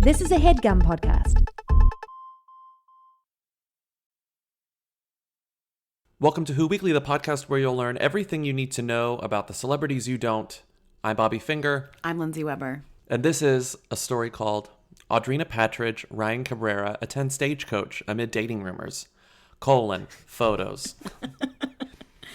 This is a HeadGum podcast. Welcome to Who Weekly, the podcast where you'll learn everything you need to know about the celebrities you don't. I'm Bobby Finger. I'm Lindsay Weber. And this is a story called Audrina Patridge, Ryan Cabrera attend Stagecoach amid dating rumors, : photos.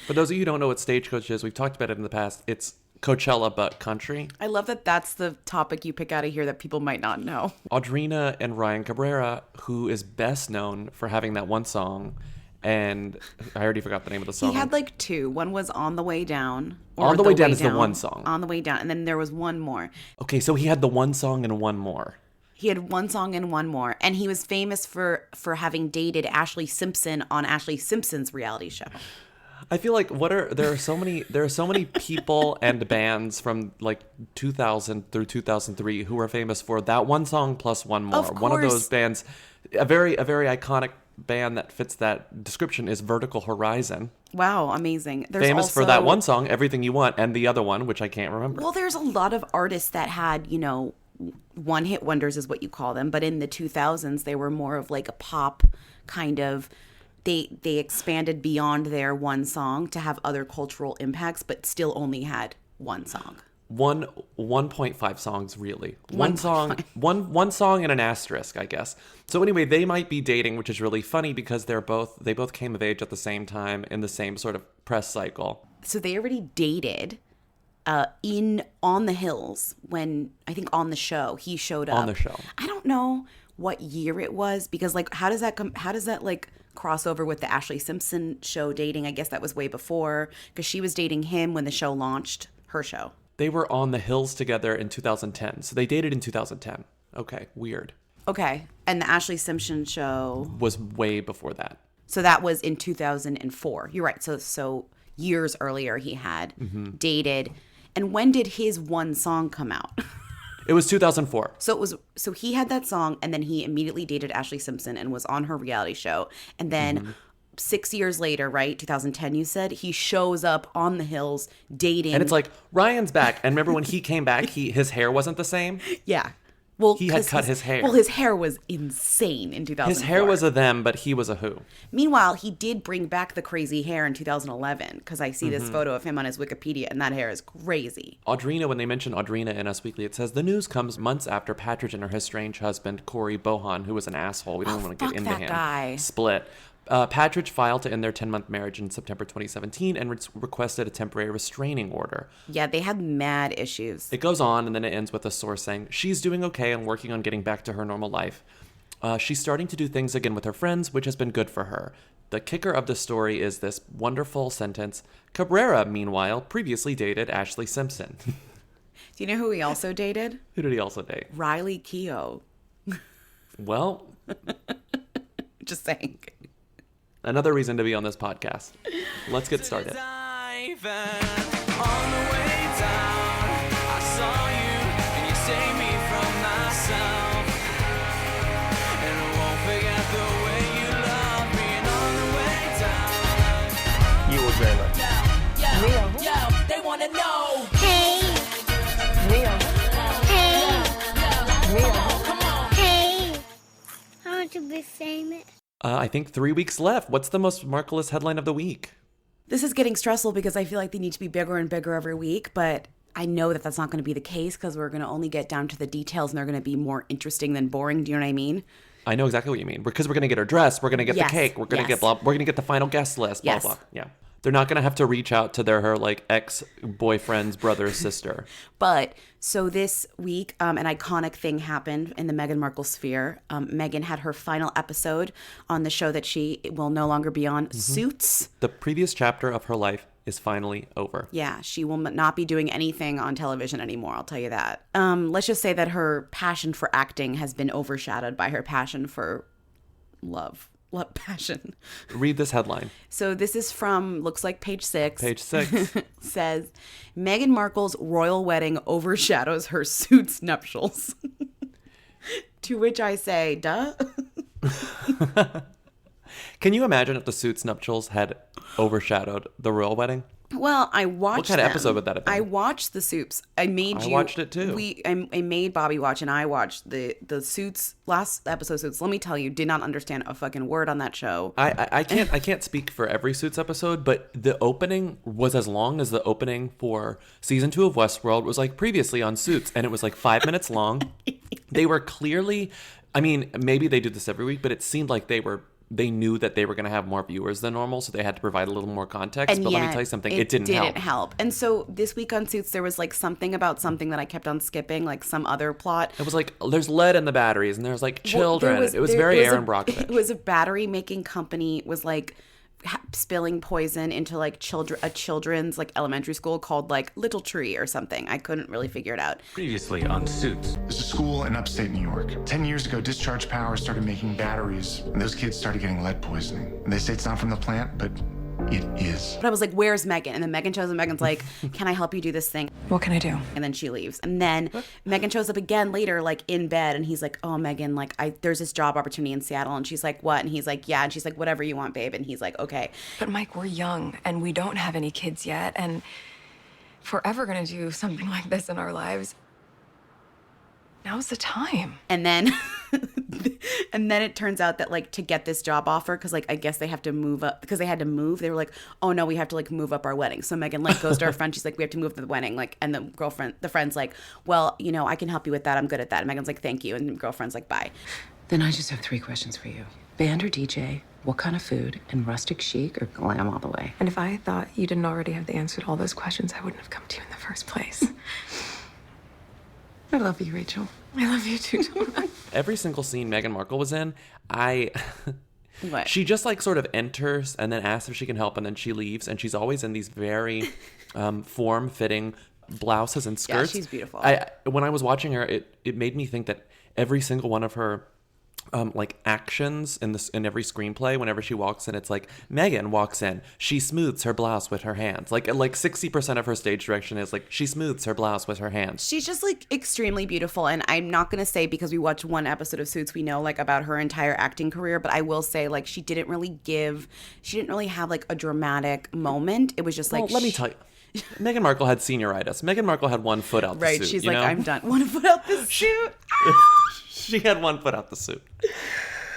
For those of you who don't know what Stagecoach is, we've talked about it in the past. It's Coachella, but country. I love that that's the topic you pick out of here that people might not know. Audrina and Ryan Cabrera, who is best known for having that one song, and I already forgot the name of the song. He had like two. One was On the Way Down. On the Way Down is the one song. On the Way Down. And then there was one more. Okay, so he had the one song and one more. He had one song and one more. And he was famous for having dated Ashley Simpson on Ashley Simpson's reality show. I feel like there are so many people and bands from like 2000 through 2003 who are famous for that one song plus one more. Of course. One of those bands, a very iconic band that fits that description is Vertical Horizon. Wow, amazing. There's famous also, for that one song, Everything You Want, and the other one, which I can't remember. Well, there's a lot of artists that had, one-hit wonders is what you call them, but in the 2000s, they were more of like a pop kind of. They expanded beyond their one song to have other cultural impacts, but still only had one song. 1.5 songs, really. One song and an asterisk, I guess. So anyway, they might be dating, which is really funny because they both came of age at the same time in the same sort of press cycle. So they already dated in On the Hills when, I think on the show, he showed up. On the show. I don't know what year it was because like how does that like cross over with the Ashley Simpson show dating? I guess that was way before because she was dating him when the show launched, her show. They were on the Hills together in 2010. So they dated in 2010. Okay, weird. Okay. And the Ashley Simpson show was way before that. So that was in 2004. You're right. So years earlier he had dated. And when did his one song come out? It was 2004. So he had that song and then he immediately dated Ashley Simpson and was on her reality show. And then 6 years later, right? 2010, you said, he shows up on the Hills dating. And it's like, Ryan's back. And remember when he came back, his hair wasn't the same? Yeah. Well, he had cut his hair. Well, his hair was insane in 2004. His hair was a them, but he was a who. Meanwhile, he did bring back the crazy hair in 2011 because I see this photo of him on his Wikipedia and that hair is crazy. Audrina, when they mention Audrina in Us Weekly, it says the news comes months after Patridge and her estranged husband, Corey Bohan, who was an asshole. We don't want to get into him. Guy. Split. Patridge filed to end their 10-month marriage in September 2017 and requested a temporary restraining order. Yeah, they had mad issues. It goes on, and then it ends with a source saying, she's doing okay and working on getting back to her normal life. She's starting to do things again with her friends, which has been good for her. The kicker of the story is this wonderful sentence. Cabrera, meanwhile, previously dated Ashley Simpson. Do you know who he also dated? Who did he also date? Riley Keough. Well. Just saying. Another reason to be on this podcast. Let's get started. You will dream it. Yo, they wanna know. Hey. Neil. Hey. Neil. Come on. Hey. I want to be famous. I think 3 weeks left. What's the most marvelous headline of the week? This is getting stressful because I feel like they need to be bigger and bigger every week, but I know that that's not going to be the case because we're going to only get down to the details and they're going to be more interesting than boring. Do you know what I mean? I know exactly what you mean. Because we're going to get her dress. We're going to get the cake. We're going to get blah. We're going to get the final guest list. Blah, blah. Yeah. They're not going to have to reach out to her like ex-boyfriend's brother or sister. But so this week, an iconic thing happened in the Meghan Markle sphere. Meghan had her final episode on the show that she will no longer be on, Suits. The previous chapter of her life is finally over. Yeah, she will not be doing anything on television anymore, I'll tell you that. Let's just say that her passion for acting has been overshadowed by her passion for love. Passion. Read this headline. So this is from, looks like page 6. Page 6. Says, Meghan Markle's royal wedding overshadows her Suits nuptials. To which I say, duh. Can you imagine if the Suits nuptials had overshadowed the royal wedding? Well, I watched What kind of them. episode would that have been? I watched the Soups. I watched it too. I made Bobby watch, and I watched the Suits last episode. Suits. Let me tell you, did not understand a fucking word on that show. I can't speak for every Suits episode, but the opening was as long as the opening for season 2 of Westworld was like previously on Suits, and it was like 5 minutes long. They were clearly, I mean, maybe they do this every week, but it seemed like they knew that they were going to have more viewers than normal, so they had to provide a little more context. And but yet, let me tell you something, it didn't help. And so this week on Suits, there was like something about something that I kept on skipping, like some other plot. It was like, there's lead in the batteries, and there's like children. Well, it was very Aaron Brockovich. It was a battery making company was like spilling poison into like a children's like elementary school called like Little Tree or something. I couldn't really figure it out. Previously on Suits. There's a school in upstate New York. 10 years ago, Discharge Power started making batteries, and those kids started getting lead poisoning. And they say it's not from the plant, but it is. But I was like, where's Megan? And then Megan shows up. Megan's like, can I help you do this thing? What can I do? And then she leaves. And then Megan shows up again later, like in bed. And he's like, oh, Megan, like there's this job opportunity in Seattle. And she's like, what? And he's like, yeah. And she's like, whatever you want, babe. And he's like, okay. But Mike, we're young and we don't have any kids yet. And if we're ever going to do something like this in our lives, now's the time. And then and then it turns out that like to get this job offer, because like I guess they have to move up, because they had to move, they were like, oh no, we have to like move up our wedding. So Megan like goes to her friend, she's like, we have to move the wedding, like, and the friend's like, well, you know, I can help you with that, I'm good at that. And Megan's like, thank you. And the girlfriend's like, bye. Then I just have 3 questions for you. Band or DJ? What kind of food? And rustic chic or glam all the way? And if I thought you didn't already have the answer to all those questions, I wouldn't have come to you in the first place. I love you, Rachel. I love you too. Every single scene Meghan Markle was in, What? she just like sort of enters and then asks if she can help, and then she leaves, and she's always in these very form-fitting blouses and skirts. Yeah, she's beautiful. When I was watching her, it made me think that every single one of her like actions in every screenplay, whenever she walks in, it's like Megan walks in, she smooths her blouse with her hands. Like 60% of her stage direction is like she smooths her blouse with her hands. She's just like extremely beautiful. And I'm not going to say because we watched one episode of Suits, we know like about her entire acting career, but I will say like she didn't really have like a dramatic moment. It was just like, well, let me tell you. Meghan Markle had senioritis. Meghan Markle had one foot out the suit. Right, she's you like, know? I'm done. Want to put out the suit? She had one foot out the suit.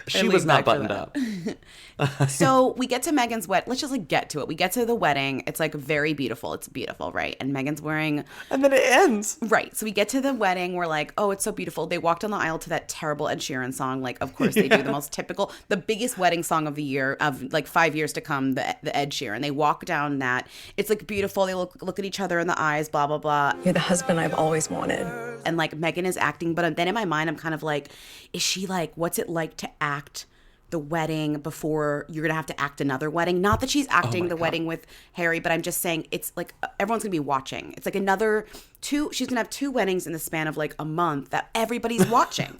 She lean was not back for buttoned that. up. So we get to Megan's wedding. Let's just like get to it. We get to the wedding. It's like very beautiful. It's beautiful, right? And Megan's wearing... And then it ends. Right. So we get to the wedding. We're like, oh, it's so beautiful. They walked down the aisle to that terrible Ed Sheeran song. Like, of course, they do the most typical, the biggest wedding song of the year, of like 5 years to come, the Ed Sheeran. They walk down that. It's like beautiful. They look at each other in the eyes, blah, blah, blah. You're the husband I've always wanted. And like Megan is acting. But then in my mind, I'm kind of like, is she like, what's it like to act the wedding before you're gonna have to act another wedding? Not that she's acting the wedding with Harry, but I'm just saying it's like everyone's gonna be watching. It's like another she's gonna have 2 weddings in the span of like a month that everybody's watching.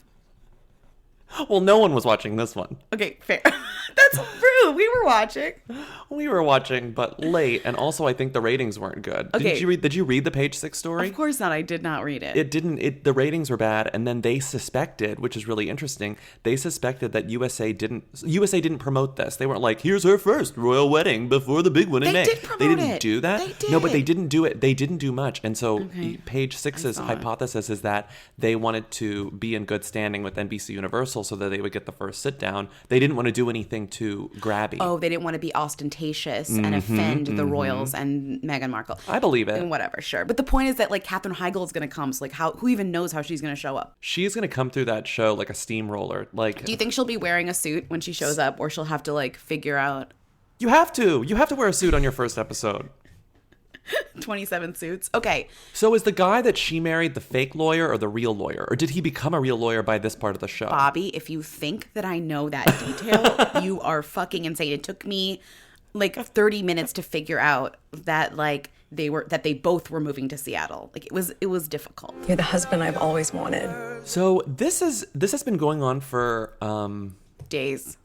Well, no one was watching this one. Okay, fair. That's true. We were watching. We were watching, but late, and also I think the ratings weren't good. Okay. Did you read the Page 6 story? Of course not. I did not read it. The ratings were bad, and then they suspected, which is really interesting, they suspected that USA didn't promote this. They weren't like, here's her first royal wedding before the big one in They May. did promote They didn't it. do that? They did. No, but they didn't do it. They didn't do much. And so Okay. Page 6's hypothesis is that they wanted to be in good standing with NBC Universal so that they would get the first sit down. They didn't want to do anything too grabby. Oh, they didn't want to be ostentatious and offend the royals and Meghan Markle. I believe it. And whatever, sure. But the point is that like Katherine Heigl is going to come. So like who even knows how she's going to show up? She's going to come through that show like a steamroller. Like, Do you think she'll be wearing a suit when she shows up, or she'll have to like figure out you have to wear a suit on your first episode. 27 suits? Okay. So is the guy that she married the fake lawyer or the real lawyer? Or did he become a real lawyer by this part of the show? Bobby, if you think that I know that detail, you are fucking insane. It took me like 30 minutes to figure out that like they both were moving to Seattle. Like it was difficult. You're the husband I've always wanted. So this has been going on for Days.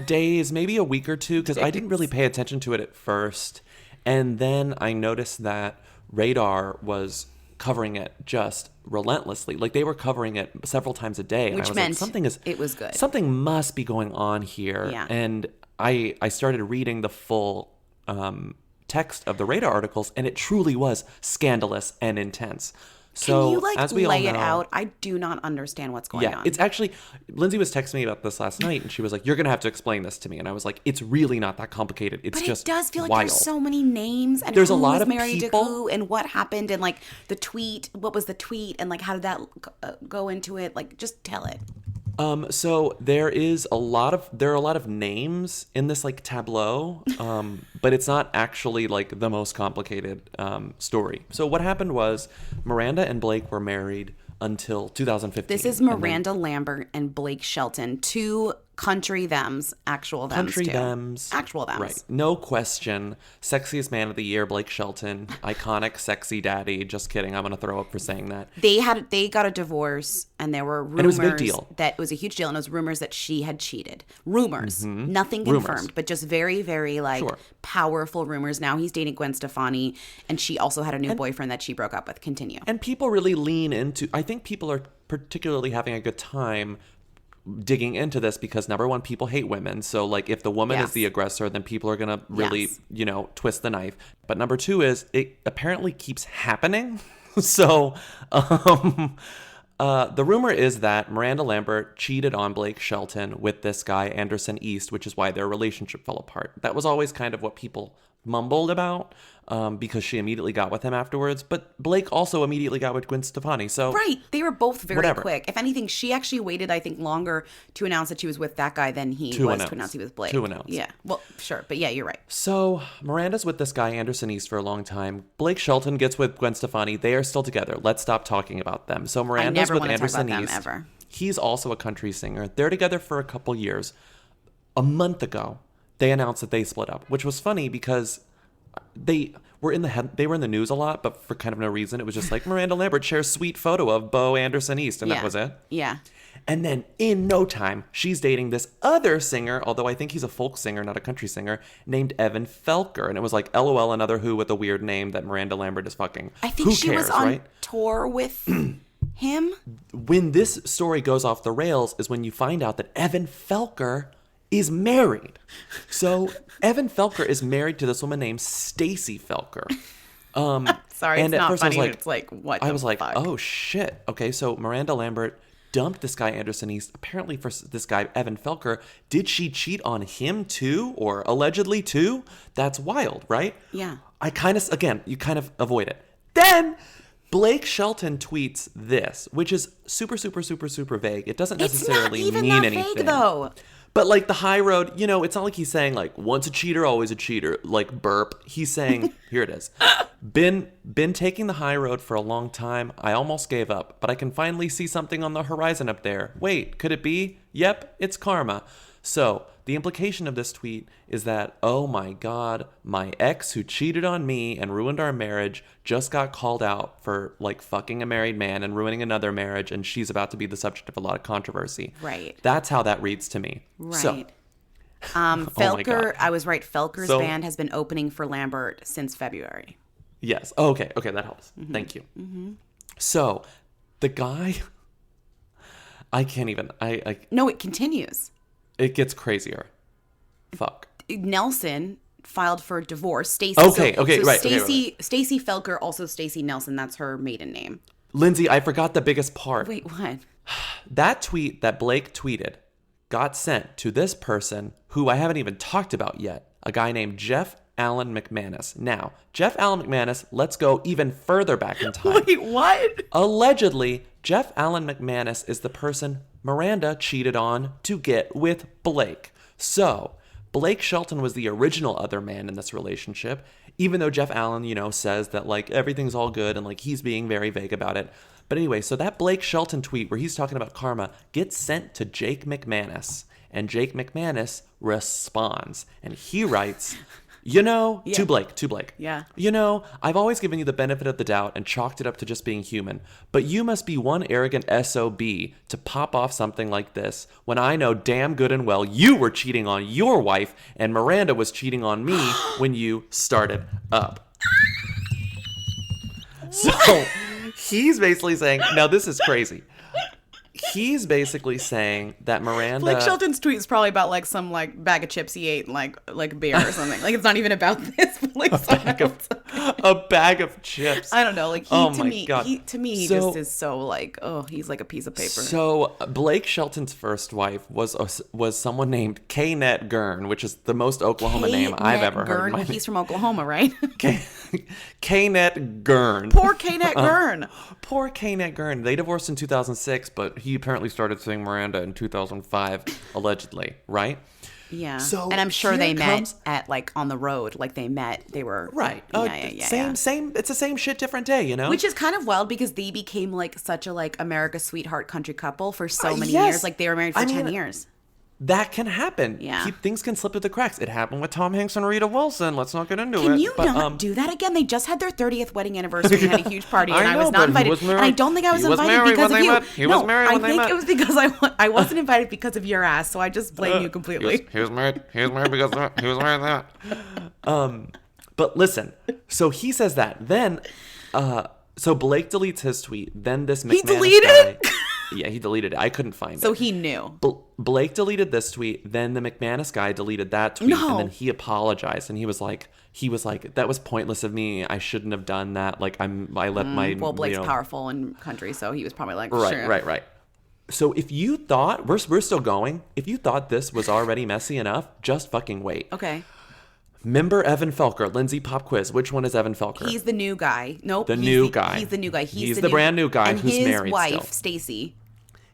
days, maybe a week or two, because I didn't really pay attention to it at first. And then I noticed that Radar was covering it just relentlessly. Like they were covering it several times a day. And Which I was meant like, it was good. Something must be going on here. Yeah. And I started reading the full text of the Radar articles, and it truly was scandalous and intense. So, Can you like as we lay all it know, out? I do not understand what's going on. it's actually, Lindsay was texting me about this last night, and she was like, "You're gonna have to explain this to me." And I was like, "It's really not that complicated. It's But just it does feel like wild." there's so many names and There's a who lot was of married people. to who and what happened and like the tweet. What was the tweet and like how did that go into it? Like just tell it. So there are a lot of names in this like tableau, but it's not actually like the most complicated story. So what happened was Miranda and Blake were married until 2015. This is Miranda Lambert and Blake Shelton, two country thems, actual thems Country too. thems. Actual thems. Right. No question. Sexiest man of the year, Blake Shelton. Iconic sexy daddy. Just kidding. I'm going to throw up for saying that. They got a divorce and there were rumors And it was a big deal. that it was a huge deal and it was rumors that she had cheated. Rumors. Nothing confirmed, Rumors. but just very, very like Sure. powerful rumors. Now he's dating Gwen Stefani and she also had a new boyfriend that she broke up with. Continue. And people really lean into, I think people are particularly having a good time digging into this because number one, people hate women. So like if the woman Yes. is the aggressor, then people are going to really, Yes. twist the knife. But number two is it apparently keeps happening. So the rumor is that Miranda Lambert cheated on Blake Shelton with this guy, Anderson East, which is why their relationship fell apart. That was always kind of what people mumbled about because she immediately got with him afterwards. But Blake also immediately got with Gwen Stefani. So Right. They were both very Whatever. quick. If anything, she actually waited, I think, longer to announce that she was with that guy than he To was announce. to announce he was Blake. To announce. Yeah. Well, sure. But yeah, you're right. So Miranda's with this guy, Anderson East, for a long time. Blake Shelton gets with Gwen Stefani. They are still together. Let's stop talking about them. So Miranda's never with wanna talk Anderson about them, East. ever. He's also a country singer. They're together for a couple years. A month ago, they announced that they split up, which was funny because they were in the news a lot, but for kind of no reason. It was just like Miranda Lambert shares sweet photo of Bo Anderson East, and yeah. that was it. Yeah. And then in no time, she's dating this other singer, although I think he's a folk singer, not a country singer, named Evan Felker. And it was like, LOL, another who with a weird name that Miranda Lambert is fucking. I think Who she was cares, on right? tour with him. When this story goes off the rails is when you find out that Evan Felker is married. So Evan Felker is married to this woman named Stacy Felker. Sorry, and it's at not first funny. I was like, It's like, what I the was like, fuck? oh shit. Okay, so Miranda Lambert dumped this guy Anderson East. Apparently for this guy Evan Felker, did she cheat on him too, or allegedly too? That's wild, right? Yeah. I kind of, again, you kind of avoid it. Then Blake Shelton tweets this, which is super, super, super, super vague. It doesn't necessarily it's not even mean that anything. vague, though. But like the high road, it's not like he's saying like once a cheater, always a cheater, like burp. He's saying, here it is. Been taking the high road for a long time. I almost gave up, but I can finally see something on the horizon up there. Wait, could it be? Yep, it's karma. So the implication of this tweet is that, oh my God, my ex who cheated on me and ruined our marriage just got called out for like fucking a married man and ruining another marriage, and she's about to be the subject of a lot of controversy. Right. That's how that reads to me. Right. So, Felker, God. I was right. Felker's So- band has been opening for Lambert since February. yes. Oh, okay, that helps. Thank you. So the guy, I can't even, No, it continues. it gets crazier. Fuck. Nelson filed for divorce. Stacy. Okay, right, Stacy Felker, also Stacy Nelson. That's her maiden name. Lindsay, I forgot the biggest part. Wait, what? That tweet that Blake tweeted got sent to this person who I haven't even talked about yet, a guy named Jeff Allen McManus. Now, Jeff Allen McManus, let's go even further back in time. Wait, what? Allegedly, Jeff Allen McManus is the person Miranda cheated on to get with Blake. So, Blake Shelton was the original other man in this relationship, even though Jeff Allen, says that, like, everything's all good and, like, he's being very vague about it. But anyway, so that Blake Shelton tweet where he's talking about karma gets sent to Jake McManus, and Jake McManus responds, and he writes... to Blake. Yeah. I've always given you the benefit of the doubt and chalked it up to just being human, but you must be one arrogant SOB to pop off something like this when I know damn good and well you were cheating on your wife and Miranda was cheating on me when you started up. So he's basically saying, now this is crazy. He's basically saying that Miranda... Blake Shelton's tweet is probably about like some like bag of chips he ate and like beer or something. Like it's not even about this. But, like a bag of chips. I don't know. Like he he So- just is so like, oh, he's like a piece of paper. So Blake Shelton's first wife was someone named K-Net Gurn, which is the most Oklahoma name I've ever heard. Well, he's from Oklahoma, right? K-Net Gurn. Poor K-Net Gurn. Poor K-Net Gurn. They divorced in 2006, but he apparently started seeing Miranda in 2005, allegedly, right? Yeah. So and I'm sure here they met comes- at like on the road. Like they were Right. Yeah. Same. It's the same shit, different day, you know? Which is kind of wild because they became like such a like America's sweetheart country couple for so many yes. years. Like they were married for 10 years. That can happen. Yeah. Things can slip through the cracks. It happened with Tom Hanks and Rita Wilson. Let's not get into it. Can you But, not do that again? They just had their 30th wedding anniversary and had a huge party, and I I know, was but not he invited. was married- And I don't think I was he was invited married because when of they you. met. He was married when they I met. think it was because I wasn't invited because of your ass, so I just blame you completely. He was married. He was married because he was married that. But listen. So he says that. Then, so Blake deletes his tweet. Then this McManus deleted guy, it? Yeah, he deleted it. I couldn't find So it. he knew. Blake deleted this tweet. Then the McManus guy deleted that tweet, No. and then he apologized, and he was like, that was pointless of me. I shouldn't have done that. Like I let my Well, Blake's you know, powerful in country, so he was probably like, Right, sure. right. So if you thought we're still going, if you thought this was already messy enough, just fucking wait. Okay. Remember Evan Felker, Lindsay Pop Quiz. Which one is Evan Felker? He's the new guy. Nope. The he's new guy. He's the new guy. He's the brand new guy and who's his married wife, still. Stacy.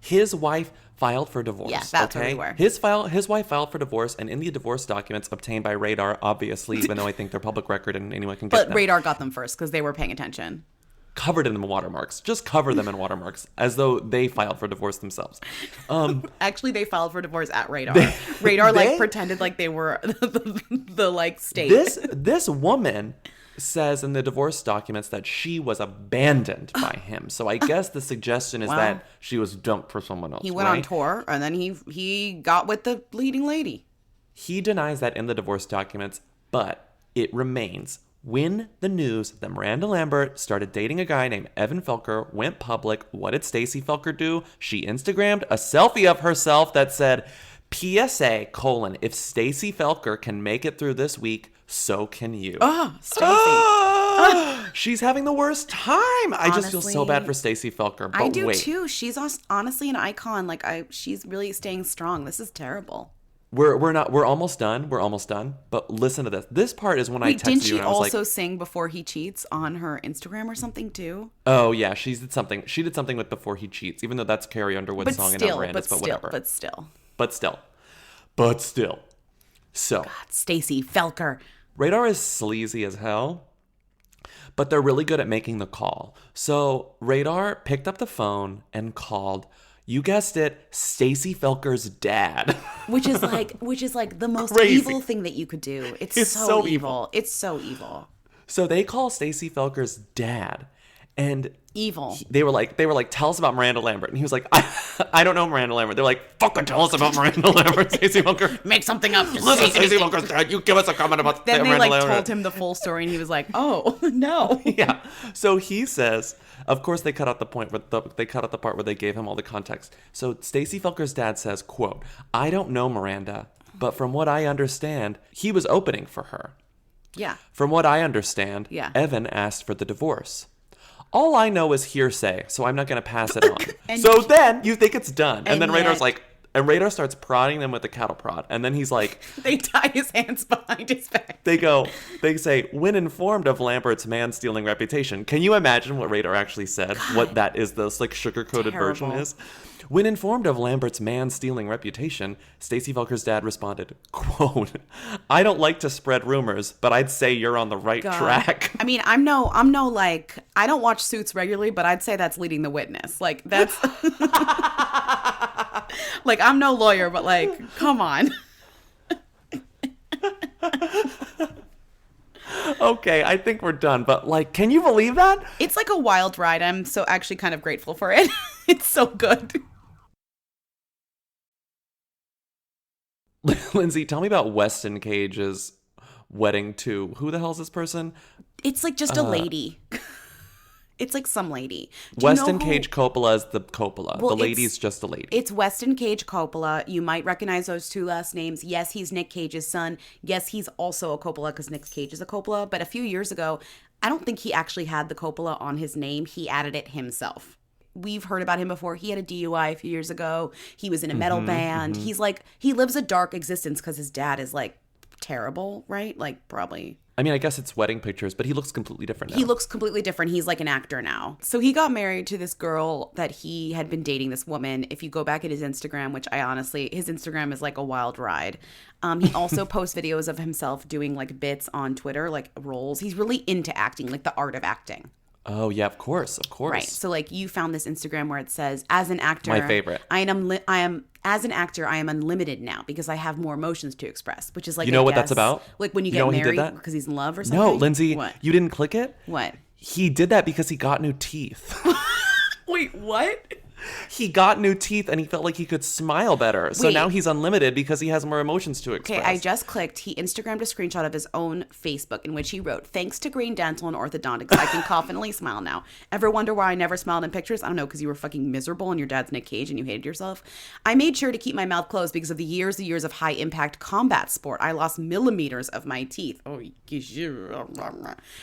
His wife filed for divorce. Yeah, that's where we were. His wife filed for divorce, and in the divorce documents obtained by Radar, obviously, even though I think they're public record and anyone can get But them, Radar got them first because they were paying attention. covered in watermarks. Just cover them in watermarks, as though they filed for divorce themselves. Actually, they filed for divorce at Radar. Radar like pretended like they were the like state. This woman says in the divorce documents that she was abandoned by him. So I guess the suggestion is Wow. that she was dumped for someone else. He went on right? tour and then he got with the leading lady. He denies that in the divorce documents, but it remains. When the news that Miranda Lambert started dating a guy named Evan Felker went public, what did Stacey Felker do? She Instagrammed a selfie of herself that said, PSA, if Stacey Felker can make it through this week, so can you. Oh, Stacey. She's having the worst time. I just feel so Honestly, bad for Stacey Felker. But I do wait, too. She's honestly an icon. Like she's really staying strong. This is terrible. we're almost done. We're almost done. But listen to this. This part is when I Wait, texted didn't you she and I was also like, sing Before He Cheats on her Instagram or something too? oh yeah, she did something. She did something with Before He Cheats, even though that's Carrie Underwood's song and not Miranda's, but whatever. But still. So Stacey Felker. Radar is sleazy as hell, but they're really good at making the call. So Radar picked up the phone and called, you guessed it, Stacey Felker's dad. Which is like the most Crazy. evil thing that you could do. It's so evil. It's so evil. So they call Stacey Felker's dad, and Evil. they were like, tell us about Miranda Lambert. And he was like, I don't know Miranda Lambert. They're like, fucking tell us about Miranda Lambert, Stacey Felker. Make something up. Just Listen, say Stacey anything. Felker's dad, you give us a comment about Then they Miranda like Lambert. told him the full story, and he was like, "Oh no." Yeah. So he says, of course they cut out the point where they cut out the part where they gave him all the context. So Stacey Felker's dad says, quote, I don't know Miranda, but from what I understand, he was opening for her. Yeah. From what I understand, Yeah. Evan asked for the divorce. All I know is hearsay, so I'm not going to pass it on. And So then you think it's done. And then and Radar's yet- like, and Radar starts prodding them with the cattle prod. And then he's like, They tie his hands behind his back. they say, when informed of Lambert's man-stealing reputation. Can you imagine what Radar actually said? What that is, this like sugar-coated version Terrible. is? When informed of Lambert's man-stealing reputation, Stacey Felker's dad responded, quote, I don't like to spread rumors, but I'd say you're on the right track. I mean, I'm no like I don't watch Suits regularly, but I'd say that's leading the witness. Like that's like I'm no lawyer, but like come on. Okay, I think we're done. But like, can you believe that? It's like a wild ride. I'm so actually kind of grateful for it. It's so good. Lindsay, tell me about Weston Cage's wedding to who the hell is this person? It's like just a lady. It's like some lady. Do you Weston know who- Cage Coppola is the Coppola. Well, the lady's it's- just a lady. It's Weston Cage Coppola. You might recognize those two last names. Yes, he's Nick Cage's son. Yes, he's also a Coppola because Nick Cage is a Coppola. But a few years ago, I don't think he actually had the Coppola on his name. He added it himself. We've heard about him before. He had a DUI a few years ago. He was in a metal band. He's like, he lives a dark existence because his dad is like terrible, right? Like probably. I mean, I guess it's wedding pictures, but he looks completely different now. He looks completely different. He's like an actor now. So he got married to this girl that he had been dating, this woman. If you go back at his Instagram, which I honestly, his Instagram is like a wild ride. He also posts videos of himself doing like bits on Twitter, like roles. He's really into acting, like the art of acting. Oh, yeah, of course. Right. So like you found this Instagram where it says, as an actor, My favorite. I am as an actor, I am unlimited now because I have more emotions to express, which is like, You know I what that's guess, about? like when you You know get when he did married that? because he's in love or something. No, Lindsay, What? you didn't click it? What? He did that because he got new teeth. Wait, what? He got new teeth and he felt like he could smile better. So Wait. now he's unlimited because he has more emotions to Okay, express. I just clicked. He Instagrammed a screenshot of his own Facebook in which he wrote, "Thanks to Green Dental and Orthodontics, I can confidently smile now. Ever wonder why I never smiled in pictures? I don't know, because you were fucking miserable and your dad's Nick Cage and you hated yourself. I made sure to keep my mouth closed because of the years of high impact combat sport. I lost millimeters of my teeth." Oh, and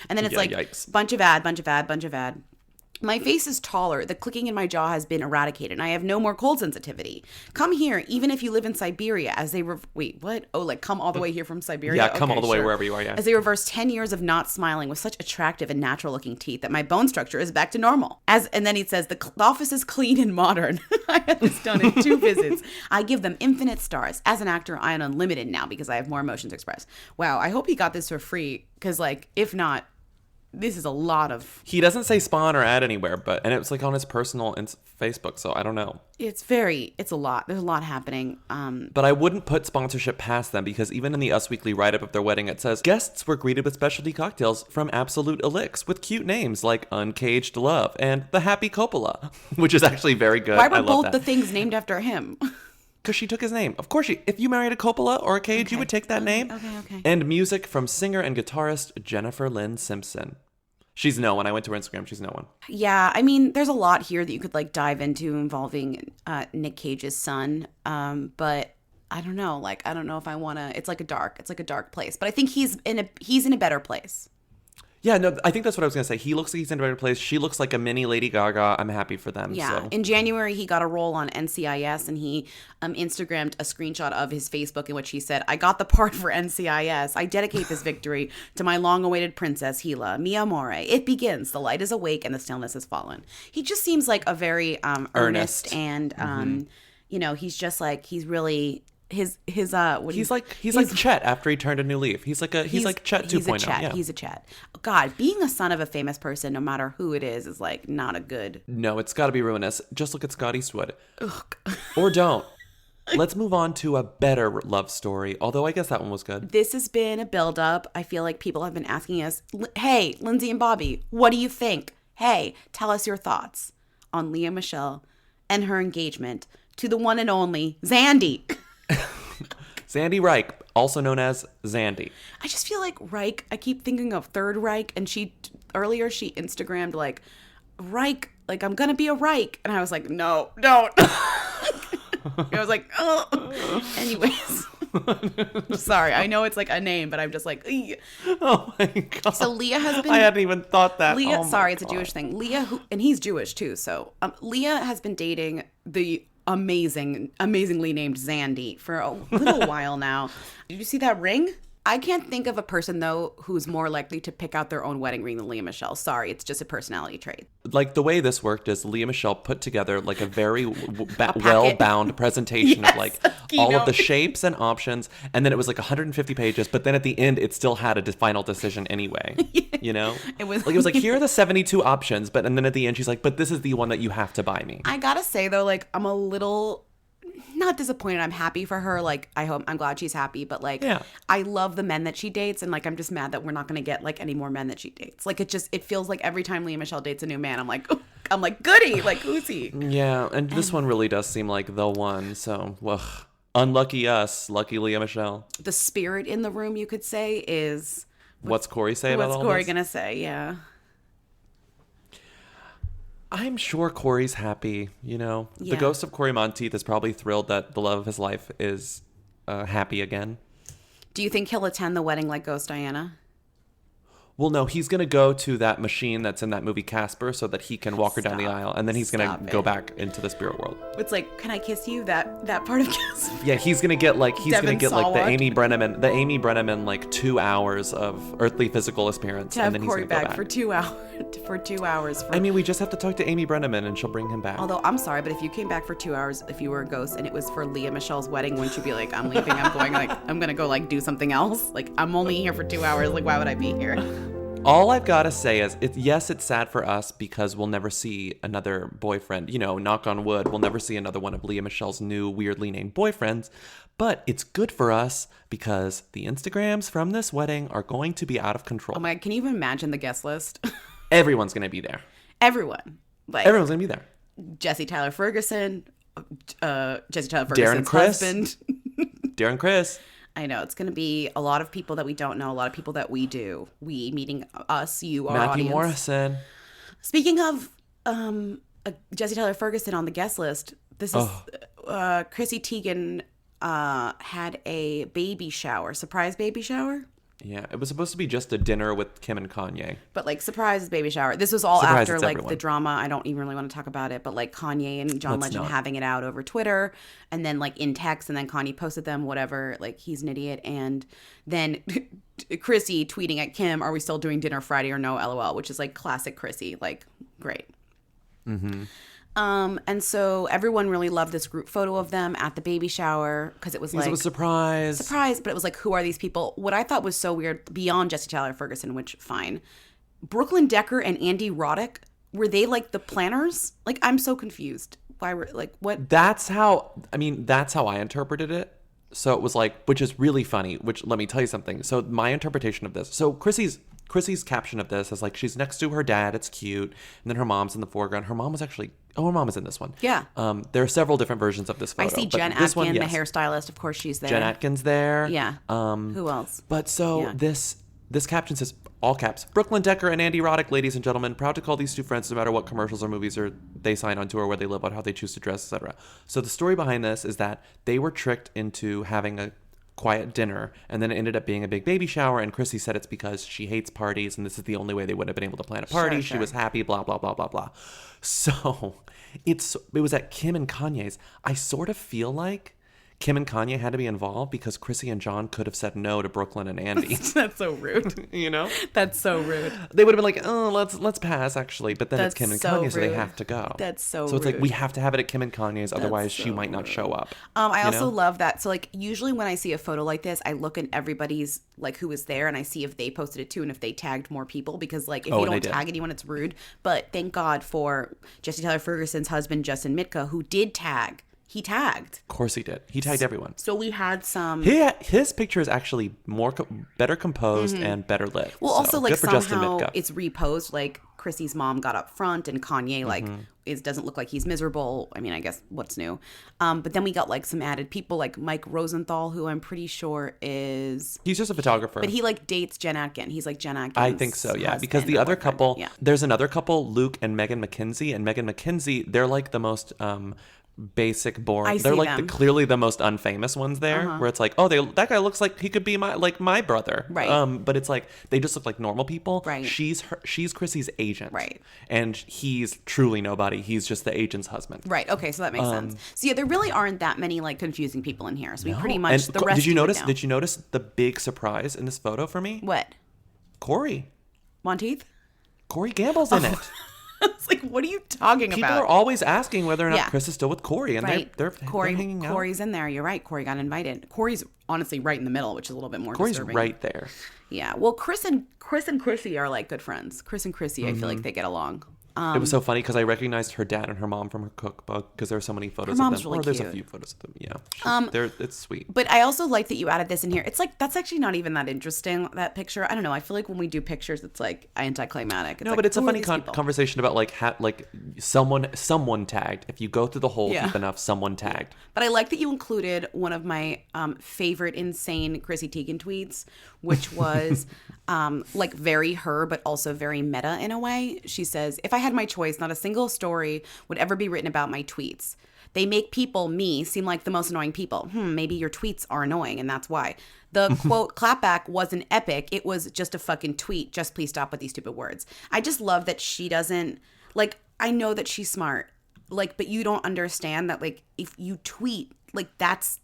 then it's Yeah, like yikes. bunch of ad. My face is taller. The clicking in my jaw has been eradicated. And I have no more cold sensitivity. Come here, even if you live in Siberia, as they wait, what? Oh, like come all the way here from Siberia? Yeah, come Okay, all the way sure. wherever you are, yeah. As they reverse 10 years of not smiling with such attractive and natural looking teeth that my bone structure is back to normal. And then he says, the office is clean and modern. I had this done in 2 visits. I give them infinite stars. As an actor, I am unlimited now because I have more emotions to express. Wow, I hope he got this for free because like, if not, this is a lot of... He doesn't say spawn or ad anywhere, and it was like on his personal Facebook, so I don't know. It's a lot. There's a lot happening. But I wouldn't put sponsorship past them because even in the Us Weekly write-up of their wedding, it says, guests were greeted with specialty cocktails from Absolute Elix with cute names like Uncaged Love and The Happy Coppola, which is actually very good. Why I were love both that. the things named after him? Because she took his name. Of course, if you married a Coppola or a Cage, you would take that name. Okay. And music from singer and guitarist Jennifer Lynn Simpson. She's no one. I went to her Instagram. She's no one. Yeah, I mean, there's a lot here that you could like dive into involving Nick Cage's son. But I don't know. Like, I don't know if I want to. It's like a dark place. But I think he's in a better place. Yeah, no, I think that's what I was going to say. He looks like he's in a better place. She looks like a mini Lady Gaga. I'm happy for them. Yeah. So. In January, he got a role on NCIS and he Instagrammed a screenshot of his Facebook in which he said, "I got the part for NCIS. I dedicate this victory to my long-awaited princess, Gila. Mi amore. It begins. The light is awake and the stillness has fallen." He just seems like a very earnest and, you know, he's just like, he's really... He's like Chet after he turned a new leaf. He's like Chet 2.0. He's a Chet. God, being a son of a famous person, no matter who it is like not a good. No, it's got to be ruinous. Just look at Scott Eastwood. Or don't. Let's move on to a better love story. Although I guess that one was good. This has been a build-up. I feel like people have been asking us, "Hey, Lindsay and Bobby, what do you think? Hey, tell us your thoughts on Lea Michele and her engagement to the one and only Zandy." Zandy Reich, also known as Zandy. I just feel like Reich, I keep thinking of Third Reich, and earlier she Instagrammed like, "Reich, like I'm gonna be a Reich," and I was like, no, don't. I was like, oh. Anyways. Sorry, I know it's like a name, but I'm just like, "Eey." Oh my God. So Lea has been... I hadn't even thought that. Lea, Oh my sorry, it's a God. Jewish thing. And he's Jewish too, so Lea has been dating the amazingly named Zandy for a little while now. Did you see that ring? I can't think of a person, though, who's more likely to pick out their own wedding ring than Lea Michele. Sorry, it's just a personality trait. Like the way this worked is Lea Michele put together like a very well-bound presentation of like all of the shapes and options, and then it was like 150 pages. But then at the end, it still had a final decision anyway. You know, it was like here are the 72 options, and then at the end, she's like, "But this is the one that you have to buy me." I gotta say though, like I'm a little. Not disappointed. I'm happy for her. Like, I'm glad she's happy. But like, yeah. I love the men that she dates, and like, I'm just mad that we're not gonna get like any more men that she dates. Like, it feels like every time Lea Michele dates a new man, I'm like, goody. Like, who's he? Yeah, and this one really does seem like the one. So, unlucky us, lucky Lea Michele. The spirit in the room, you could say, is what's Corey say about all this? What's Corey gonna say? Yeah. I'm sure Corey's happy, you know. Yeah. The ghost of Corey Monteith is probably thrilled that the love of his life is happy again. Do you think he'll attend the wedding like Ghost Diana? Well, no, he's going to go to that machine that's in that movie Casper so that he can walk her down the aisle, and then he's going to go back into the spirit world. It's like, can I kiss you? That part of Casper. Yeah, he's going to get like Devin the Sawa. Amy Brenneman like 2 hours of earthly physical appearance, To have and then he's Corey going to go back back for 2 hours. For 2 hours. I mean, we just have to talk to Amy Brenneman, and she'll bring him back. Although, I'm sorry, but if you came back for 2 hours, if you were a ghost, and it was for Leah Michelle's wedding, wouldn't you be like, I'm leaving, I'm going to go, like, do something else? Like, I'm only here for 2 hours. Like, why would I be here? All I've got to say is, yes, it's sad for us because we'll never see another boyfriend. You know, knock on wood, we'll never see another one of Leah Michelle's new weirdly named boyfriends. But it's good for us because the Instagrams from this wedding are going to be out of control. Oh my God, can you even imagine the guest list? Everyone's going to be there. Everyone. Like, Everyone's going to be there. Jesse Tyler Ferguson, Jesse Tyler Ferguson's Chris. husband. Darren Chris. I know, it's going to be a lot of people that we don't know, a lot of people that we do. We meeting us, you, our Matthew audience. Morrison. Speaking of Jesse Tyler Ferguson on the guest list, this is Chrissy Teigen had a baby shower, surprise baby shower. Yeah, it was supposed to be just a dinner with Kim and Kanye. But like surprise baby shower. This was all Surprise, after it's like everyone. the drama. I don't even really want to talk about it, but like Kanye and John Let's Legend not. having it out over Twitter and then like in text, and then Kanye posted them, whatever, like he's an idiot. And then Chrissy tweeting at Kim, are we still doing dinner Friday or no, LOL, which is like classic Chrissy, like great. Mm-hmm. And so everyone really loved this group photo of them at the baby shower because it was like it was a surprise. but it was like, who are these people? What I thought was so weird, beyond Jesse Tyler Ferguson, which fine, Brooklyn Decker and Andy Roddick, were they like the planners? Like, I'm so confused. Why were like what? That's how I interpreted it. So it was like, which is really funny, which let me tell you something. So my interpretation of this, so Chrissy's caption of this is like, she's next to her dad, it's cute, and then her mom's in the foreground. Her mom is in this one. Yeah. There are several different versions of this photo. I see but Jen this Atkin, one, the yes. hairstylist. Of course, she's there. Jen Atkin's there. Yeah. Who else? But so Yeah. this caption says, all caps, Brooklyn Decker and Andy Roddick, ladies and gentlemen, proud to call these two friends no matter what commercials or movies they sign on tour, where they live, on how they choose to dress, etc. So the story behind this is that they were tricked into having a quiet dinner, and then it ended up being a big baby shower, and Chrissy said it's because she hates parties, and this is the only way they would have been able to plan a party. Sure, She sure. was happy, blah, blah, blah, blah, blah. So it was at Kim and Kanye's. I sort of feel like Kim and Kanye had to be involved because Chrissy and John could have said no to Brooklyn and Andy. That's so rude. You know? That's so rude. They would have been like, oh, let's pass, actually. But then That's it's Kim and so Kanye, so they rude. have to go. That's so So it's like, rude. we have to have it at Kim and Kanye's, otherwise she so might not show up. I you also know? love that. So like usually when I see a photo like this, I look at everybody's like who was there and I see if they posted it too and if they tagged more people, because like if you and they don't did. tag anyone, it's rude. But thank God for Jesse Tyler Ferguson's husband, Justin Mitka, who did tag. He tagged. Of course he did. He tagged everyone. So we had some. His picture is actually better composed and better lit. Well, So, also like good for Justin somehow Mitka. it's reposed. Like Chrissy's mom got up front and Kanye like doesn't look like he's miserable. I mean, I guess what's new. But then we got like some added people like Mike Rosenthal, who I'm pretty sure is. He's just a photographer. But he like dates Jen Atkin. He's like Jen Atkin's I think so, yeah. Because husband the or other boyfriend. couple, Yeah. there's another couple, Luke and Megan McKenzie. And Megan McKenzie, they're like the most basic, boring. I They're see like them. clearly the most unfamous ones there, where it's like, oh, that guy looks like he could be my brother. Right. But it's like they just look like normal people. Right. She's Chrissy's agent. Right. And he's truly nobody. He's just the agent's husband. Right. Okay. So that makes sense. So yeah, there really aren't that many like confusing people in here. So we pretty much And the rest. did you would notice? know. Did you notice the big surprise in this photo for me? What? Corey. Monteith? Corey Gamble's in it. It's like, what are you talking People about? are always asking whether or not Yeah. Chris is still with Corey, and Right. they're Corey, hanging out. Corey's in there. You're right. Corey got invited. Corey's honestly right in the middle, which is a little bit more Corey's disturbing. right there. Yeah. Well, Chris and Chrissy are like good friends. Chris and Chrissy, I feel like they get along. It was so funny because I recognized her dad and her mom from her cookbook because there are so many photos mom's of them. really Or there's a cute. few photos of them. Yeah, it's sweet. But I also like that you added this in here. It's like that's actually not even that interesting, that picture. I don't know. I feel like when we do pictures, it's like anticlimactic. No, like, but it's a who are funny these people? conversation about like someone tagged. If you go through the whole Yeah. deep enough, someone tagged. But I like that you included one of my favorite insane Chrissy Teigen tweets, which was like very her, but also very meta in a way. She says, if I had my choice, not a single story would ever be written about my tweets. They make people, me, seem like the most annoying people. Maybe your tweets are annoying and that's why. The quote clapback wasn't epic. It was just a fucking tweet. Just please stop with these stupid words. I just love that she doesn't, like, I know that she's smart, like, but you don't understand that, like, if you tweet, like,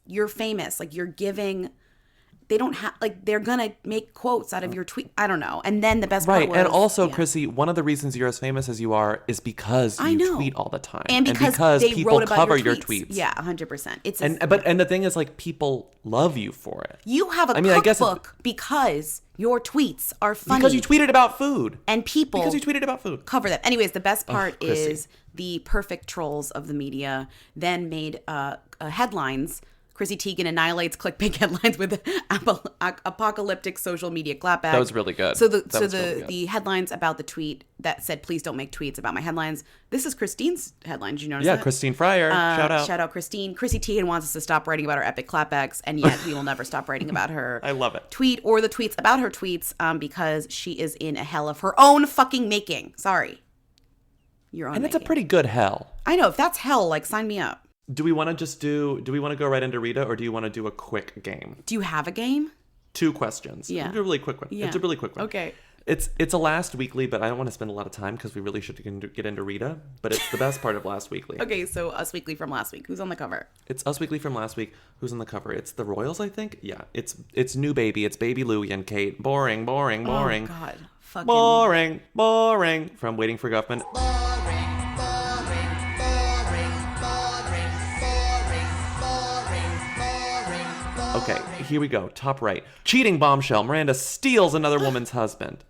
you're famous. Like, you're giving, they don't have, like, they're gonna make quotes out of your tweet. I don't know. And then the best part was, and also, Chrissy, one of the reasons you're as famous as you are is because you tweet all the time, and because they people wrote about cover your your tweets. tweets. Yeah, 100%. It's and the thing is, like, people love you for it. You have a cookbook because your tweets are funny. Because you tweeted about food. And people because you tweeted about food. Cover that. Anyways, the best part Chrissy. is the perfect trolls of the media then made headlines. Chrissy Teigen annihilates clickbait headlines with apocalyptic social media clapback. That was really good. So the headlines about the tweet that said, please don't make tweets about my headlines. This is Christine's headline. Did you notice that? Yeah, Christine Fryer. Shout out. Shout out Christine. Chrissy Teigen wants us to stop writing about her epic clapbacks, and yet we will never stop writing about her I love it. tweet or the tweets about her tweets because she is in a hell of her own fucking making. Sorry. Your own And making. it's a pretty good hell. I know. If that's hell, like, sign me up. Do we want to go right into Rita, or do you want to do a quick game? Do you have a game? 2 questions. Yeah. It's a really quick one. Yeah. It's a really quick one. Okay. It's a last weekly, but I don't want to spend a lot of time because we really should get into Rita. But it's the best part of last weekly. Okay, so Us Weekly from last week. Who's on the cover? It's Us Weekly from last week. Who's on the cover? It's the Royals, I think. Yeah. It's new baby. It's baby Louie and Kate. Boring. Oh God. Fucking Boring. From Waiting for Guffman. Okay, here we go. Top right. Cheating bombshell. Miranda steals another woman's husband.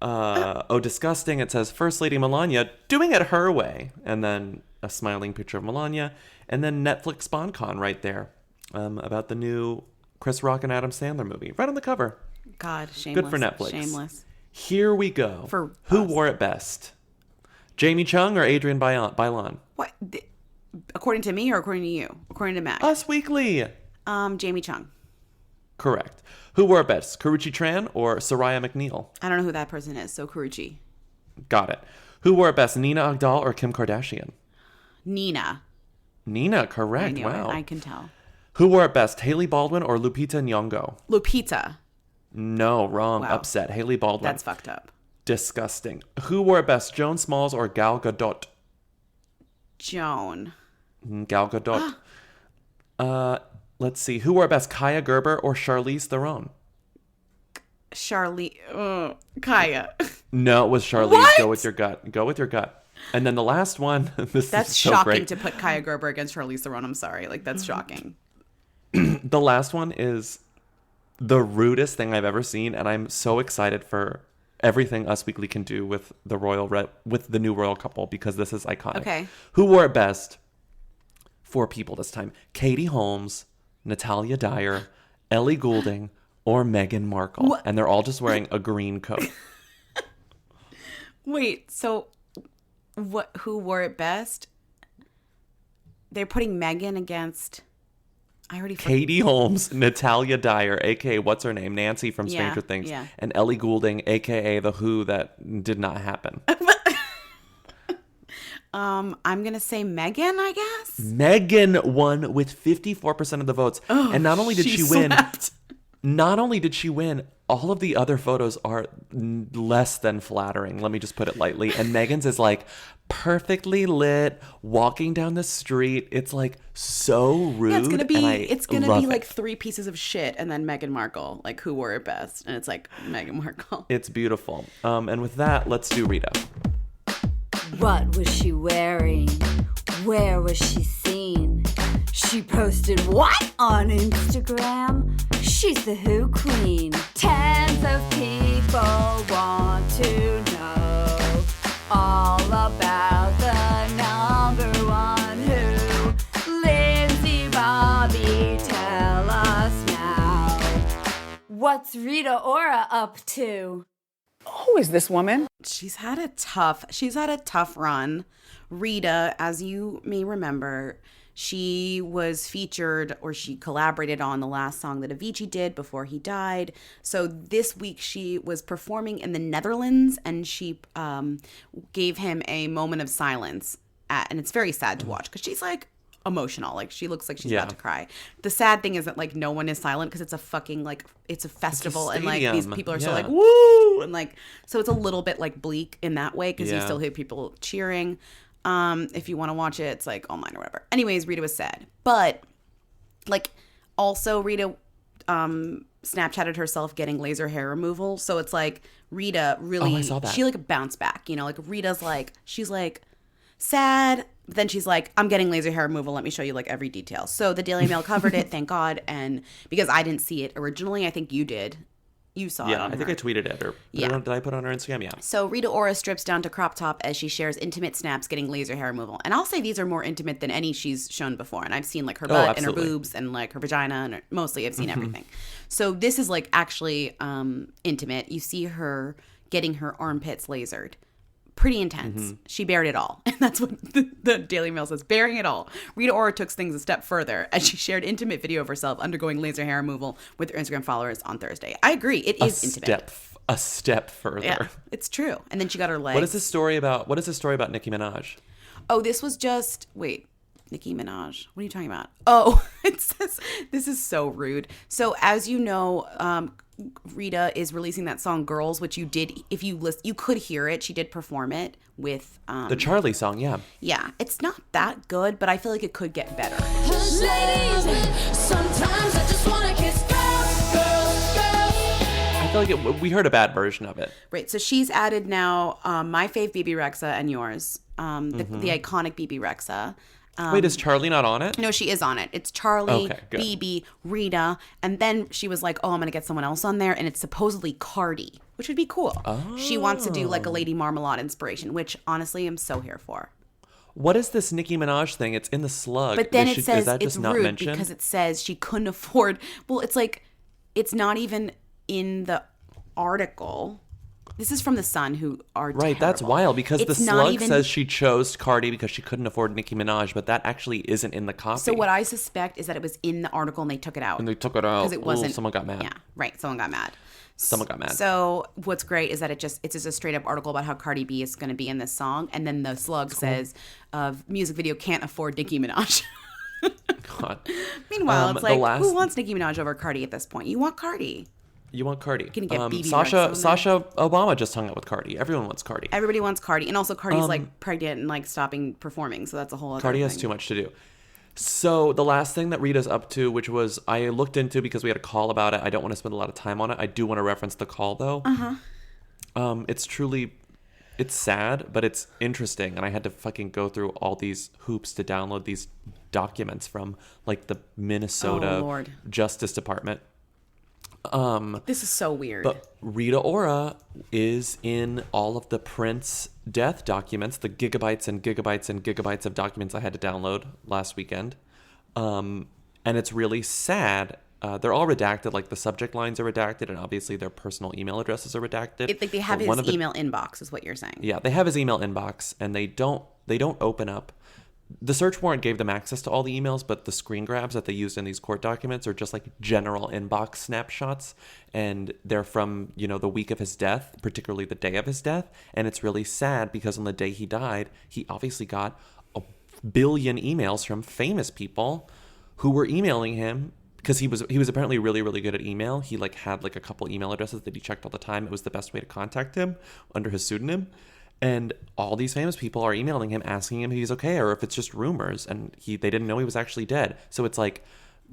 Disgusting. It says First Lady Melania doing it her way. And then a smiling picture of Melania. And then Netflix SpawnCon right there. About the new Chris Rock and Adam Sandler movie. Right on the cover. God, shameless. Good for Netflix. Shameless. Here we go. For Who us. wore it best? Jamie Chung or Adrienne Bailon? What? According to me or according to you? According to Mac. Us Weekly. Jamie Chung. Correct. Who wore it best? Karuchi Tran or Soraya McNeil? I don't know who that person is, so Karuchi. Got it. Who wore it best? Nina Agdal or Kim Kardashian? Nina, correct. I knew Wow. it. I can tell. Who wore it best? Haley Baldwin or Lupita Nyong'o? Lupita. No, wrong. Wow. Upset. Haley Baldwin. That's fucked up. Disgusting. Who wore it best? Joan Smalls or Gal Gadot? Joan. Gal Gadot. Let's see. Who wore it best? Kaya Gerber or Charlize Theron? Kaya. No, it was Charlize. What? Go with your gut. And then the last one. This That's is so shocking great. to put Kaya Gerber against Charlize Theron. I'm sorry. Like, that's shocking. The last one is the rudest thing I've ever seen, and I'm so excited for everything Us Weekly can do with the new royal couple because this is iconic. Okay. Who wore it best? 4 people this time. Katie Holmes, Natalia Dyer, Ellie Goulding, or Meghan Markle. What? And they're all just wearing a green coat. Wait, so who wore it best? They're putting Meghan against... I already forgot. Katie Holmes, Natalia Dyer, a.k.a. what's her name? Nancy from Stranger Things. Yeah. And Ellie Goulding, a.k.a. the Who that did not happen. I'm going to say Meghan, I guess? Meghan won with 54% of the votes. And not only did she win, slapped. not only did she win, all of the other photos are less than flattering. Let me just put it lightly. And Meghan's is like perfectly lit, walking down the street. It's like so rude. Yeah, it's gonna be love like it. 3 pieces of shit, and then Meghan Markle, like who wore it best, and it's like Meghan Markle. It's beautiful. And with that, let's do Rita. What was she wearing? Where was she seen? She posted what on Instagram? She's the Who Queen. Tens of people want to know all about the number one Who. Lindsay, Bobby, tell us now. What's Rita Ora up to? Who is this woman? She's had a tough run. Rita, as you may remember, she was featured, or she collaborated on the last song that Avicii did before he died. So this week she was performing in the Netherlands, and she gave him a moment of silence. And it's very sad to watch because she's like emotional. Like she looks like she's about to cry. The sad thing is that like no one is silent because it's a fucking like it's a festival, and like these people are still like woo, and like so it's a little bit like bleak in that way because you still hear people cheering. If you want to watch it, it's like online or whatever. Anyways, Rita was sad, but like also Rita Snapchatted herself getting laser hair removal. So it's like Rita really, I saw that. She like bounced back, you know, like Rita's like, she's like sad, but then she's like, I'm getting laser hair removal. Let me show you like every detail. So the Daily Mail covered it, thank God. And because I didn't see it originally, I think you did. You saw it. Yeah, on I think I tweeted it. Or did I put it on her Instagram? Yeah. So Rita Ora strips down to crop top as she shares intimate snaps getting laser hair removal. And I'll say these are more intimate than any she's shown before. And I've seen like her butt and her boobs and like her vagina, and mostly I've seen everything. So this is like actually intimate. You see her getting her armpits lasered. Pretty intense. She bared it all. And that's what the Daily Mail says, bearing it all. Rita Ora took things a step further as she shared intimate video of herself undergoing laser hair removal with her Instagram followers on Thursday. I agree. It is intimate. A step further. Yeah, it's true. And then she got her legs. What is this story about? What is this story about Nicki Minaj? Oh, this was just, wait, Nicki Minaj. What are you talking about? Oh, it says, this is so rude. So as you know, Rita is releasing that song Girls, which you did, if you listen, you could hear it. She did perform it with the Charlie song, yeah. Yeah, it's not that good, but I feel like it could get better. Ladies, sometimes I just wanna kiss girls. I feel like we heard a bad version of it. Right, so she's added now my fave BB Rexa and yours, the iconic BB Rexa. Wait, is Charlie not on it? No, she is on it. It's Charlie, BB, Rita, and then she was like, oh, I'm going to get someone else on there, and it's supposedly Cardi, which would be cool. Oh. She wants to do like a Lady Marmalade inspiration, which honestly I'm so here for. What is this Nicki Minaj thing? It's in the slug. But then it says is that it's just not rude mentioned? because it says she couldn't afford. Well, it's like, it's not even in the article. This is from The Sun, who are right. terrible. That's wild because it's the slug says she chose Cardi because she couldn't afford Nicki Minaj, but that actually isn't in the copy. So what I suspect is that it was in the article and they took it out. And they took it out because it wasn't. Someone got mad. Yeah, right. Someone got mad. Someone got mad. So what's great is that it's just a straight up article about how Cardi B is going to be in this song, and then the slug says, "Music video can't afford Nicki Minaj." God. Meanwhile, it's like, who wants Nicki Minaj over Cardi at this point? You want Cardi. You want Cardi. Gonna get BB Sasha Obama just hung out with Cardi. Everyone wants Cardi. Everybody wants Cardi. And also Cardi's like pregnant and like stopping performing. So that's a whole other Cardi thing. has too much to do. So the last thing that Rita's up to, which was I looked into because we had a call about it. I don't want to spend a lot of time on it. I do want to reference the call though. It's sad, but it's interesting. And I had to fucking go through all these hoops to download these documents from like the Minnesota Justice Department. This is so weird. But Rita Ora is in all of the Prince death documents, the gigabytes and gigabytes and gigabytes of documents I had to download last weekend. And it's really sad. They're all redacted, like the subject lines are redacted, and obviously their personal email addresses are redacted. It's like they have his email inbox, is what you're saying. Yeah, they have his email inbox, and they don't open up. The search warrant gave them access to all the emails, but the screen grabs that they used in these court documents are just like general inbox snapshots. And they're from, the week of his death, particularly the day of his death. And it's really sad because on the day he died, he obviously got 1 billion emails from famous people who were emailing him because he was apparently really, really good at email. He like had like a couple email addresses that he checked all the time. It was the best way to contact him under his pseudonym. And all these famous people are emailing him, asking him if he's okay or if it's just rumors. And they didn't know he was actually dead. So it's like,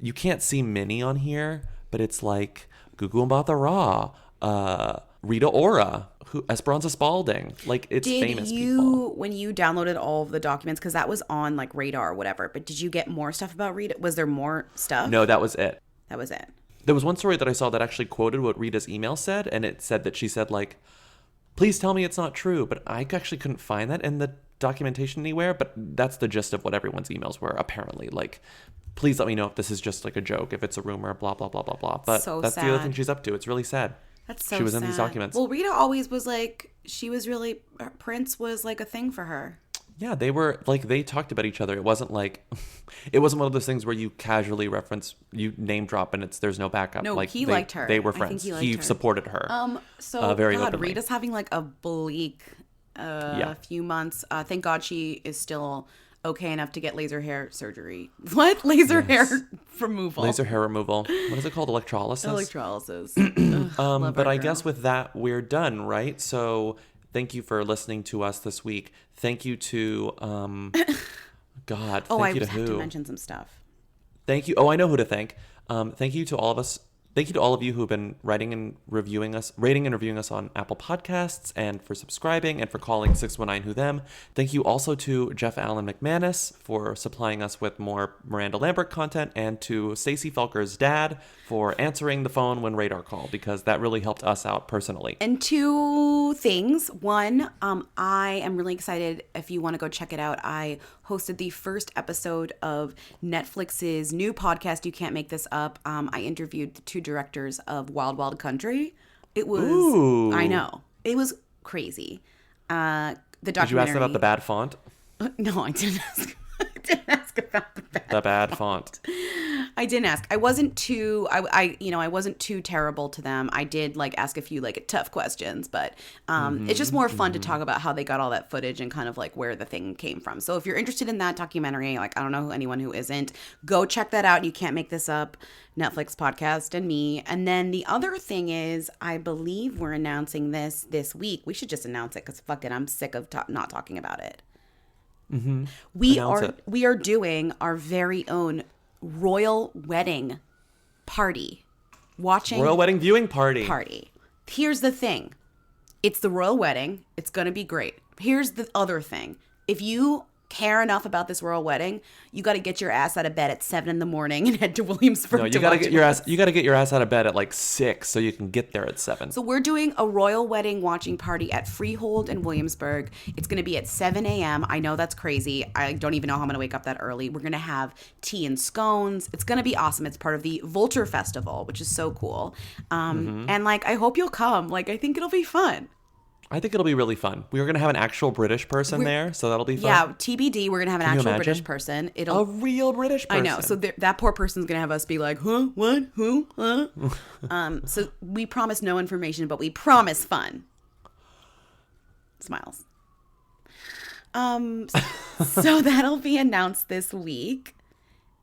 you can't see many on here, but it's like Gugu Mbatha Raw, Rita Ora, Esperanza Spalding. Like, it's famous people. When you downloaded all of the documents, because that was on like Radar or whatever, but did you get more stuff about Rita? Was there more stuff? No, that was it. That was it. There was one story that I saw that actually quoted what Rita's email said. And it said that she said like, please tell me it's not true. But I actually couldn't find that in the documentation anywhere. But that's the gist of what everyone's emails were, apparently. Like, please let me know if this is just like a joke, if it's a rumor, blah, blah, blah, blah, blah. But that's the other thing she's up to. It's really sad. That's so sad. She was in these documents. Well, Rita always was like, Prince was like a thing for her. Yeah, they were like, they talked about each other. It wasn't like, it wasn't one of those things where you casually reference, you name drop and there's no backup. No, like, he liked her. They were I think friends. he liked He her. supported her. So very God, openly. Rita's having like a bleak few months. Thank God she is still okay enough to get laser hair surgery. What? Laser hair removal. Laser hair removal. What is it called? Electrolysis? Electrolysis. But I guess with that, we're done, right? So thank you for listening to us this week. Thank you to, God, I thank you to have to who? mention some stuff. Thank you. Oh, I know who to thank. Thank you to all of us. Thank you to all of you who have been rating and reviewing us on Apple Podcasts, and for subscribing and for calling 619-WHO-THEM. Thank you also to Jeff Allen McManus for supplying us with more Miranda Lambert content, and to Stacey Felker's dad for answering the phone when Radar called, because that really helped us out personally. And two things. One, I am really excited. If you want to go check it out, I hosted the first episode of Netflix's new podcast, You Can't Make This Up. I interviewed the two directors of Wild Wild Country. It was, Ooh. I know, it was crazy. The documentary. Did you ask about the bad font? No, I didn't ask. I didn't ask about the bad font. I didn't ask. I wasn't too. I wasn't too terrible to them. I did like ask a few like tough questions, but it's just more fun to talk about how they got all that footage and kind of like where the thing came from. So if you're interested in that documentary, like I don't know anyone who isn't, go check that out. You Can't Make This Up, Netflix podcast, and me. And then the other thing is, I believe we're announcing this week. We should just announce it because fuck it, I'm sick of not talking about it. Mm-hmm. We are doing our very own royal wedding party. Royal wedding viewing party. Here's the thing. It's the royal wedding. It's going to be great. Here's the other thing. If you care enough about this royal wedding, you got to get your ass out of bed at 7 a.m. and head to Williamsburg. No, you got to get your ass. You got to get your ass out of bed at like 6 so you can get there at 7. So we're doing a royal wedding watching party at Freehold in Williamsburg. It's going to be at 7 a.m. I know that's crazy. I don't even know how I'm going to wake up that early. We're going to have tea and scones. It's going to be awesome. It's part of the Vulture Festival, which is so cool. And like, I hope you'll come. Like, I think it'll be fun. I think it'll be really fun. We're going to have an actual British person there, so that'll be fun. Yeah, TBD, we're going to have an Can you actual imagine? British person. A real British person. I know. So that poor person's going to have us be like, huh? What? Who? Huh? So we promise no information, but we promise fun. Smiles. So that'll be announced this week.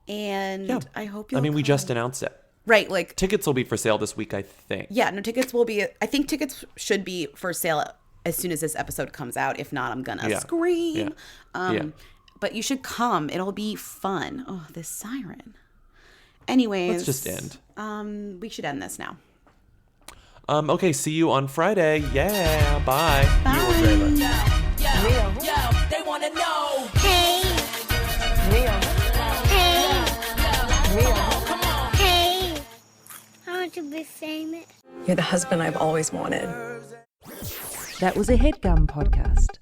And I hope you'll we come. just announced it. Right, like tickets will be for sale this week, I think. Yeah, no, tickets will be. I think tickets should be for sale as soon as this episode comes out. If not, I'm gonna scream. But you should come. It'll be fun. Oh, this siren. Anyways, let's just end. We should end this now. Okay, see you on Friday. Yeah, bye. Yo, they wanna know. Hey. Hey. I want to be famous. You're the husband I've always wanted. That was a HeadGum podcast.